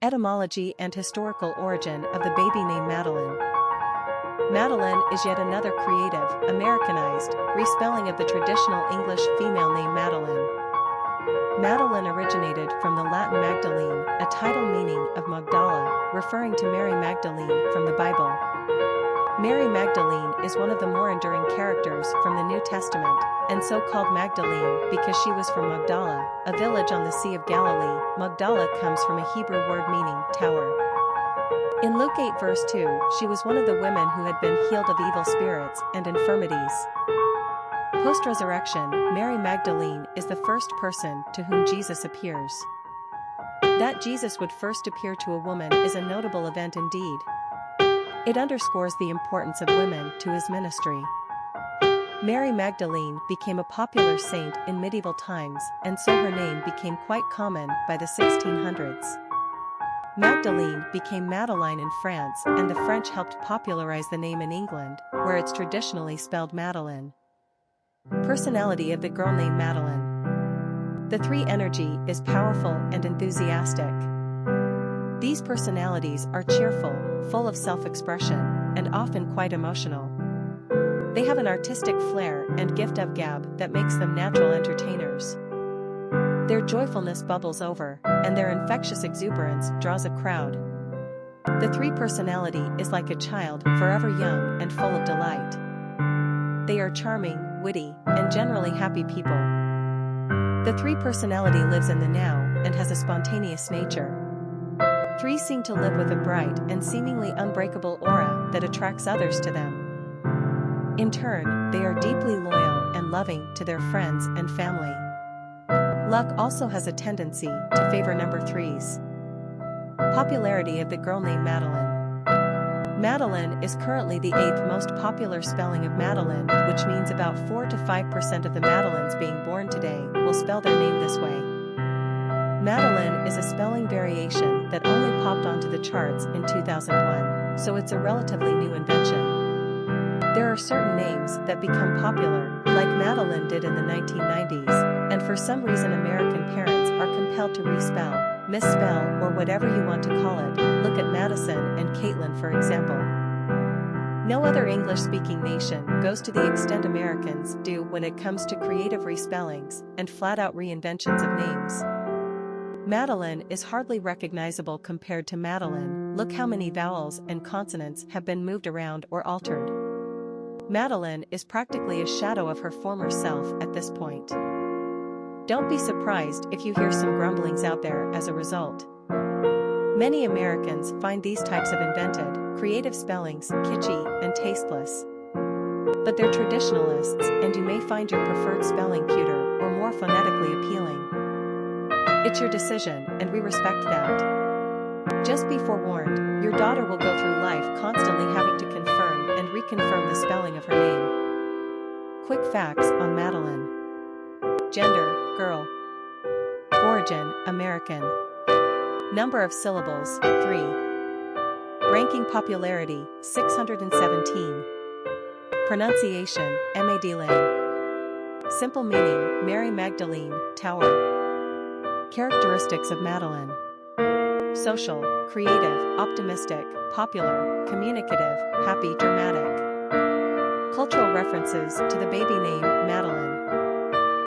Etymology and historical origin of the baby name Madeline. Madeline is yet another creative, Americanized, respelling of the traditional English female name Madalynn. Madeline originated from the Latin Magdalene, a title meaning of Magdala, referring to Mary Magdalene from the Bible. Mary Magdalene is one of the more enduring characters from the New Testament, and so called Magdalene because she was from Magdala, a village on the Sea of Galilee. Magdala comes from a Hebrew word meaning tower. In Luke 8 verse 2, she was one of the women who had been healed of evil spirits and infirmities. Post-resurrection, Mary Magdalene is the first person to whom Jesus appears. That Jesus would first appear to a woman is a notable event indeed. It underscores the importance of women to his ministry. Mary Magdalene became a popular saint in medieval times, and so her name became quite common by the 1600s. Magdalene became Madeline in France, and the French helped popularize the name in England, where it's traditionally spelled Madeline. Personality of the girl named Madeline. The three energy is powerful and enthusiastic. These personalities are cheerful, full of self-expression, and often quite emotional. They have an artistic flair and gift of gab that makes them natural entertainers. Their joyfulness bubbles over, and their infectious exuberance draws a crowd. The three personality is like a child, forever young and full of delight. They are charming, witty, and generally happy people. The three personality lives in the now and has a spontaneous nature. Three seem to live with a bright and seemingly unbreakable aura that attracts others to them. In turn, they are deeply loyal and loving to their friends and family. Luck also has a tendency to favor number threes. Popularity of the girl named Madeline. Madeline is currently the 8th most popular spelling of Madeline, which means about 4 to 5% of the Madelyns being born today will spell their name this way. Madeline is a spelling variation that only popped onto the charts in 2001, so it's a relatively new invention. There are certain names that become popular, like Madeline did in the 1990s, and for some reason American parents are compelled to respell, misspell, or whatever you want to call it. Look at Madison and Caitlin for example. No other English-speaking nation goes to the extent Americans do when it comes to creative respellings and flat-out reinventions of names. Madeline is hardly recognizable compared to Madeline. Look how many vowels and consonants have been moved around or altered. Madeline is practically a shadow of her former self at this point. Don't be surprised if you hear some grumblings out there as a result. Many Americans find these types of invented, creative spellings kitschy and tasteless. But they're traditionalists, and you may find your preferred spelling cuter or more phonetically appealing. It's your decision, and we respect that. Just be forewarned, your daughter will go through life constantly having to confirm and reconfirm the spelling of her name. Quick facts on Madeline. Gender, girl. Origin, American. Number of syllables, 3. Ranking popularity, 617. Pronunciation, Madalynn. Simple meaning, Mary Magdalene, tower. Characteristics of Madeline. Social, creative, optimistic, popular, communicative, happy, dramatic. Cultural references to the baby name Madeline.